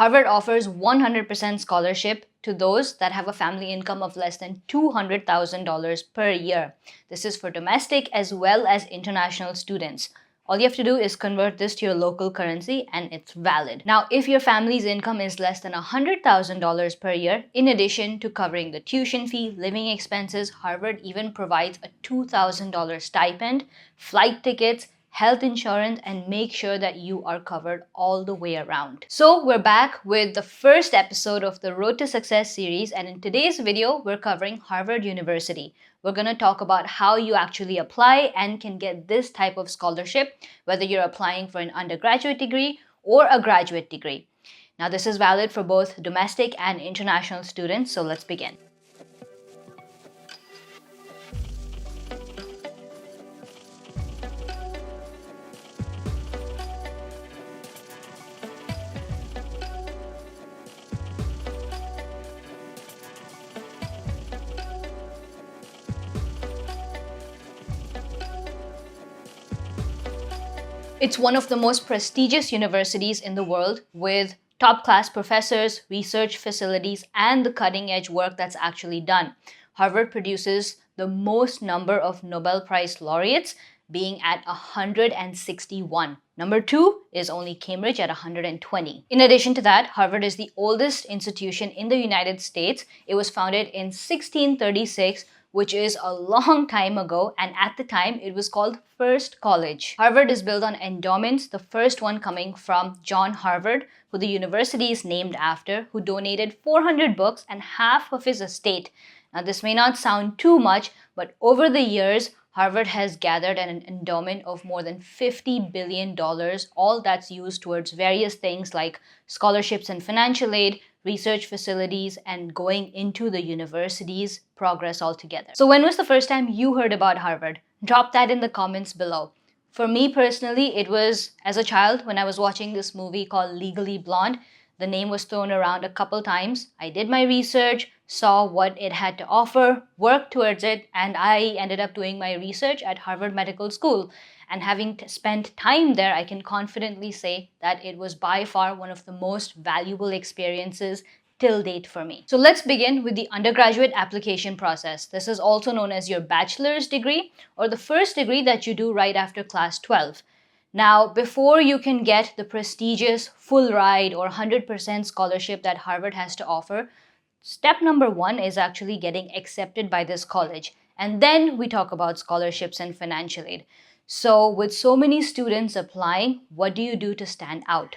Harvard offers 100% scholarship to those that have a family income of less than $200,000 per year. This is for domestic as well as international students. All you have to do is convert this to your local currency and it's valid. Now, if your family's income is less than $100,000 per year, in addition to covering the tuition fee, living expenses, Harvard even provides a $2,000 stipend, flight tickets, health insurance, and make sure that you are covered all the way around. So we're back with the first episode of the Road to Success series, and in today's video, we're covering Harvard University. We're going to talk about how you actually apply and can get this type of scholarship, whether you're applying for an undergraduate degree or a graduate degree. Now, this is valid for both domestic and international students, so let's begin. It's one of the most prestigious universities in the world with top-class professors, research facilities, and the cutting-edge work that's actually done. Harvard produces the most number of Nobel Prize laureates, being at 161. Number 2 is only Cambridge at 120. In addition to that, Harvard is the oldest institution in the United States. It was founded in 1636, which is a long time ago, and at the time it was called First College. Harvard is built on endowments, the first one coming from John Harvard, who the university is named after, who donated 400 books and half of his estate. Now, this may not sound too much, but over the years, Harvard has gathered an endowment of more than $50 billion, all that's used towards various things like scholarships and financial aid, research facilities, and going into the university's progress altogether. So when was the first time you heard about Harvard? Drop that in the comments below. For me personally, it was as a child when I was watching this movie called Legally Blonde. The name was thrown around a couple times. I did my research, saw what it had to offer, worked towards it, and I ended up doing my research at Harvard Medical School. And having spent time there, I can confidently say that it was by far one of the most valuable experiences till date for me. So let's begin with the undergraduate application process. This is also known as your bachelor's degree or the first degree that you do right after class 12. Now, before you can get the prestigious full ride or 100% scholarship that Harvard has to offer, step number 1 is actually getting accepted by this college. And then we talk about scholarships and financial aid. So with so many students applying, what do you do to stand out?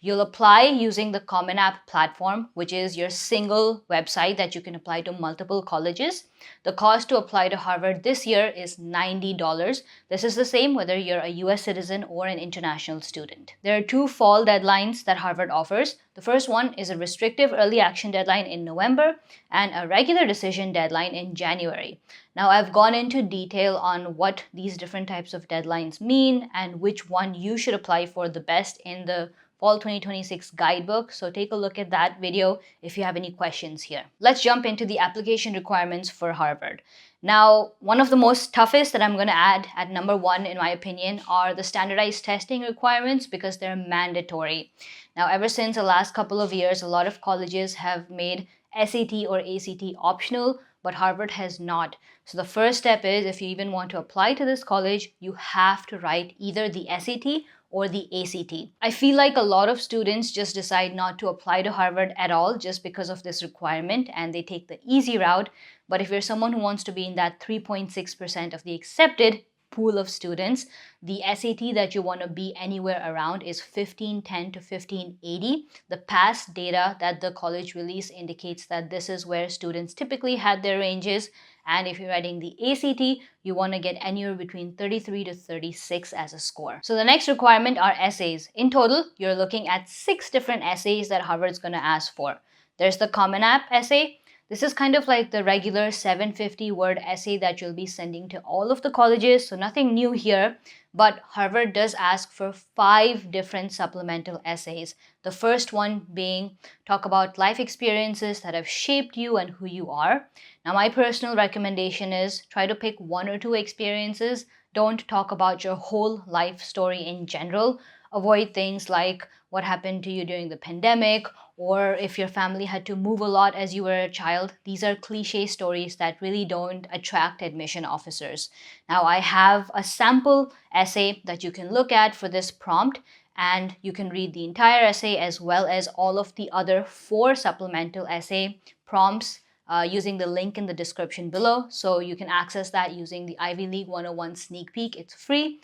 You'll apply using the Common App platform, which is your single website that you can apply to multiple colleges. The cost to apply to Harvard this year is $90. This is the same whether you're a US citizen or an international student. There are 2 fall deadlines that Harvard offers. The first one is a restrictive early action deadline in November and a regular decision deadline in January. Now, I've gone into detail on what these different types of deadlines mean and which one you should apply for the best in the Fall 2026 guidebook, so take a look at that video if you have any questions here. Let's jump into the application requirements for Harvard. Now, one of the most toughest that I'm going to add at number 1 in my opinion are the standardized testing requirements because they're mandatory. Now, ever since the last couple of years, a lot of colleges have made SAT or ACT optional, but Harvard has not. So the first step is if you even want to apply to this college, you have to write either the SAT or the ACT. I feel like a lot of students just decide not to apply to Harvard at all just because of this requirement and they take the easy route. But if you're someone who wants to be in that 3.6% of the accepted pool of students, the SAT that you want to be anywhere around is 1510 to 1580. The past data that the college released indicates that this is where students typically had their ranges. And if you're writing the ACT, you want to get anywhere between 33 to 36 as a score. So the next requirement are essays. In total, you're looking at 6 different essays that Harvard's going to ask for. There's the Common App essay. This is kind of like the regular 750-word essay that you'll be sending to all of the colleges, so nothing new here. But Harvard does ask for 5 different supplemental essays. The first one being talk about life experiences that have shaped you and who you are. Now, my personal recommendation is try to pick 1 or 2 experiences. Don't talk about your whole life story in general. avoid things like what happened to you during the pandemic, or if your family had to move a lot as you were a child. These are cliche stories that really don't attract admission officers. Now, I have a sample essay that you can look at for this prompt, and you can read the entire essay as well as all of the other 4 supplemental essay prompts using the link in the description below. So you can access that using the Ivy League 101 sneak peek. It's free.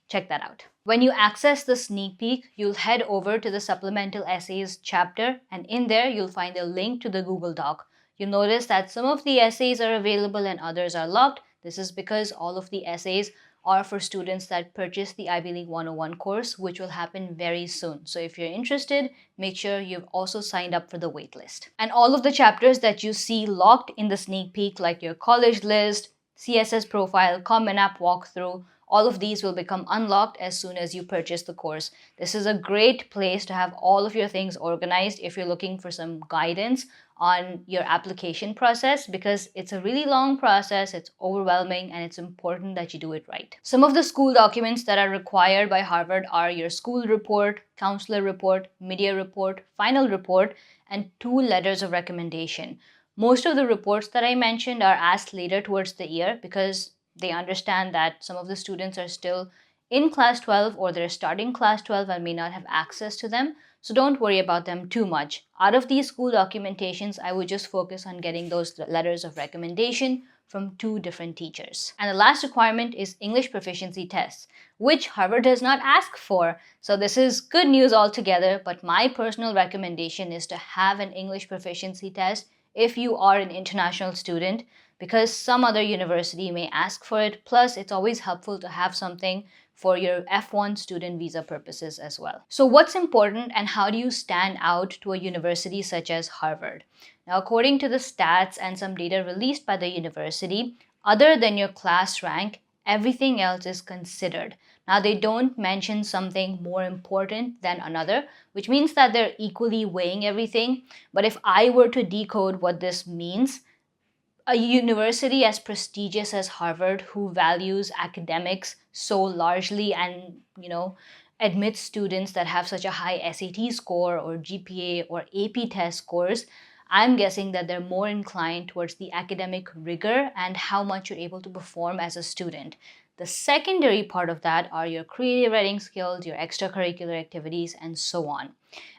Check that out. When you access the sneak peek, you'll head over to the supplemental essays chapter, and in there you'll find a link to the Google Doc. You'll notice that some of the essays are available and others are locked. This is because all of the essays are for students that purchase the Ivy League 101 course, which will happen very soon. So if you're interested, make sure you've also signed up for the waitlist. And all of the chapters that you see locked in the sneak peek, like your college list, CSS profile, Common App walkthrough, all of these will become unlocked as soon as you purchase the course. This is a great place to have all of your things organized if you're looking for some guidance on your application process, because it's a really long process, it's overwhelming, and it's important that you do it right. Some of the school documents that are required by Harvard are your school report, counselor report, media report, final report, and 2 letters of recommendation. Most of the reports that I mentioned are asked later towards the year because they understand that some of the students are still in class 12 or they're starting class 12 and may not have access to them. So don't worry about them too much. Out of these school documentations, I would just focus on getting those letters of recommendation from 2 different teachers. And the last requirement is English proficiency tests, which Harvard does not ask for. So this is good news altogether, but my personal recommendation is to have an English proficiency test if you are an international student, because some other university may ask for it. Plus, it's always helpful to have something for your F1 student visa purposes as well. So what's important and how do you stand out to a university such as Harvard? Now, according to the stats and some data released by the university, other than your class rank, everything else is considered. Now, they don't mention something more important than another, which means that they're equally weighing everything. But if I were to decode what this means, a university as prestigious as Harvard, who values academics so largely and, admits students that have such a high SAT score or GPA or AP test scores, I'm guessing that they're more inclined towards the academic rigor and how much you're able to perform as a student. The secondary part of that are your creative writing skills, your extracurricular activities, and so on.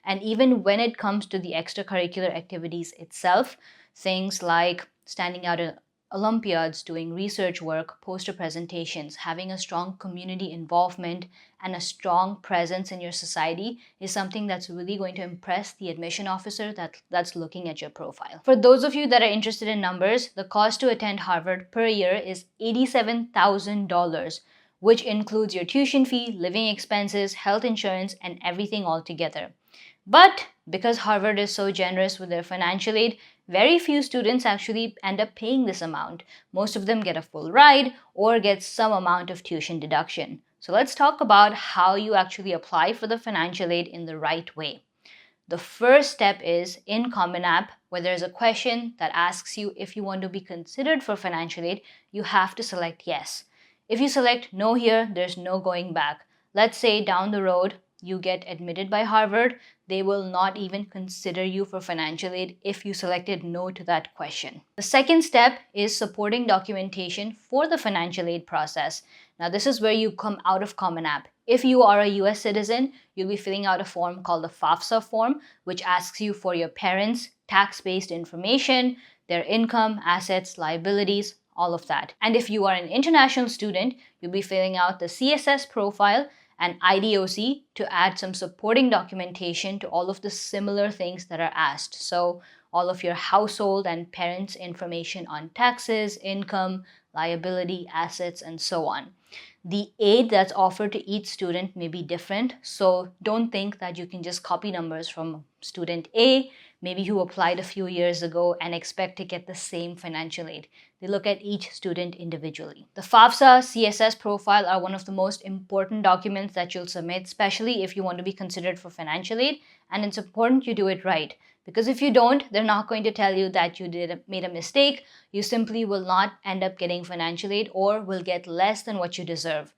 And even when it comes to the extracurricular activities itself, things like standing out in Olympiads, doing research work, poster presentations, having a strong community involvement, and a strong presence in your society is something that's really going to impress the admission officer that's looking at your profile. For those of you that are interested in numbers, the cost to attend Harvard per year is $87,000, which includes your tuition fee, living expenses, health insurance, and everything all together. But because Harvard is so generous with their financial aid, very few students actually end up paying this amount. Most of them get a full ride or get some amount of tuition deduction. So let's talk about how you actually apply for the financial aid in the right way. The first step is in Common App, where there's a question that asks you if you want to be considered for financial aid, you have to select yes. If you select no here, there's no going back. Let's say down the road, you get admitted by Harvard, they will not even consider you for financial aid if you selected no to that question. The second step is supporting documentation for the financial aid process. Now, this is where you come out of Common App. If you are a US citizen, you'll be filling out a form called the FAFSA form, which asks you for your parents' tax-based information, their income, assets, liabilities, all of that. And if you are an international student, you'll be filling out the CSS profile and IDOC to add some supporting documentation to all of the similar things that are asked. So all of your household and parents' information on taxes, income, liability, assets, and so on. The aid that's offered to each student may be different, so don't think that you can just copy numbers from student A, maybe who applied a few years ago, and expect to get the same financial aid. They look at each student individually. The FAFSA CSS profile are one of the most important documents that you'll submit, especially if you want to be considered for financial aid, and it's important you do it right. Because if you don't, they're not going to tell you that you made a mistake. You simply will not end up getting financial aid or will get less than what you deserve.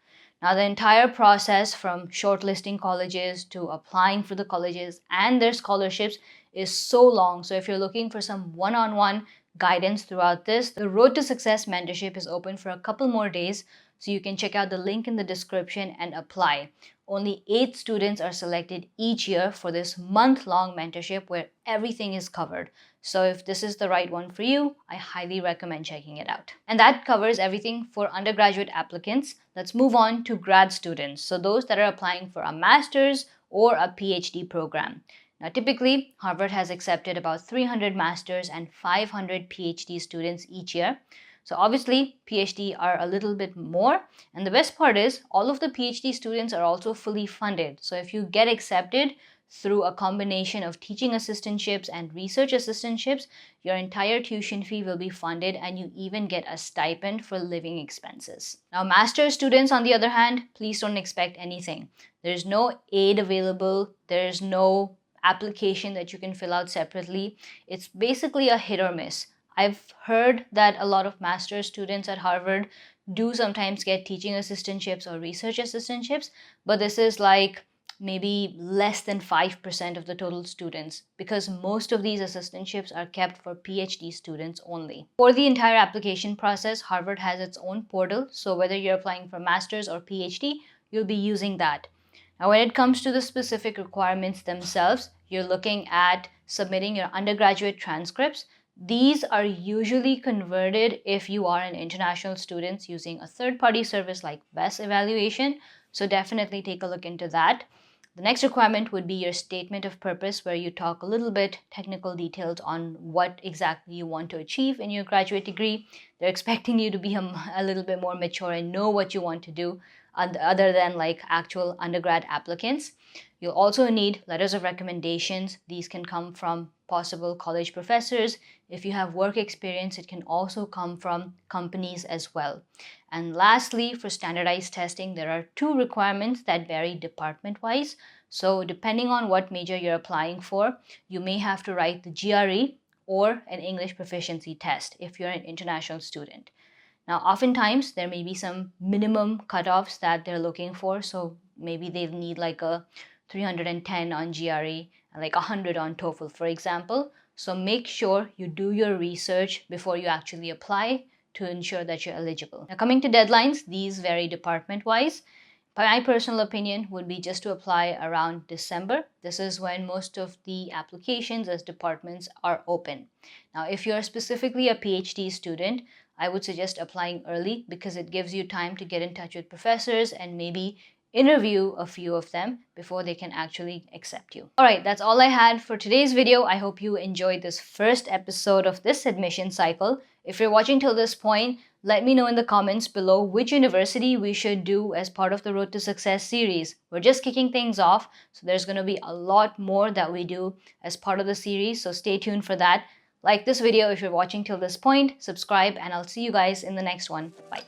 Now, the entire process from shortlisting colleges to applying for the colleges and their scholarships is so long. So if you're looking for some one-on-one guidance throughout this, the Road to Success mentorship is open for a couple more days. So you can check out the link in the description and apply. Only 8 students are selected each year for this month-long mentorship where everything is covered. So if this is the right one for you, I highly recommend checking it out. And that covers everything for undergraduate applicants. Let's move on to grad students. So those that are applying for a master's or a PhD program. Now, typically, Harvard has accepted about 300 master's and 500 PhD students each year. So obviously, PhD are a little bit more. And the best part is all of the PhD students are also fully funded. So if you get accepted through a combination of teaching assistantships and research assistantships, your entire tuition fee will be funded and you even get a stipend for living expenses. Now, master's students, on the other hand, please don't expect anything. There's no aid available. There's no application that you can fill out separately. It's basically a hit or miss. I've heard that a lot of master's students at Harvard do sometimes get teaching assistantships or research assistantships, but this is like maybe less than 5% of the total students because most of these assistantships are kept for PhD students only. For the entire application process, Harvard has its own portal, so whether you're applying for master's or PhD, you'll be using that. Now, when it comes to the specific requirements themselves, you're looking at submitting your undergraduate transcripts. These are usually converted if you are an international student using a third-party service like BESS evaluation. So definitely take a look into that. The next requirement would be your statement of purpose, where you talk a little bit technical details on what exactly you want to achieve in your graduate degree. They're expecting you to be a little bit more mature and know what you want to do other than like actual undergrad applicants. You'll also need letters of recommendations. These can come from possible college professors. If you have work experience, it can also come from companies as well. And lastly, for standardized testing, there are 2 requirements that vary department-wise. So depending on what major you're applying for, you may have to write the GRE or an English proficiency test if you're an international student. Now, oftentimes, there may be some minimum cutoffs that they're looking for. So maybe they need like a 310 on GRE and like 100 on TOEFL, for example. So make sure you do your research before you actually apply to ensure that you're eligible. Now, coming to deadlines, these vary department-wise. My personal opinion would be just to apply around December. This is when most of the applications as departments are open. Now, if you're specifically a PhD student, I would suggest applying early because it gives you time to get in touch with professors and maybe interview a few of them before they can actually accept you. All right, that's all I had for today's video. I hope you enjoyed this first episode of this admission cycle. If you're watching till this point, let me know in the comments below which university we should do as part of the Road to Success series. We're just kicking things off, so there's going to be a lot more that we do as part of the series, so stay tuned for that. Like this video if you're watching till this point, subscribe, and I'll see you guys in the next one. Bye.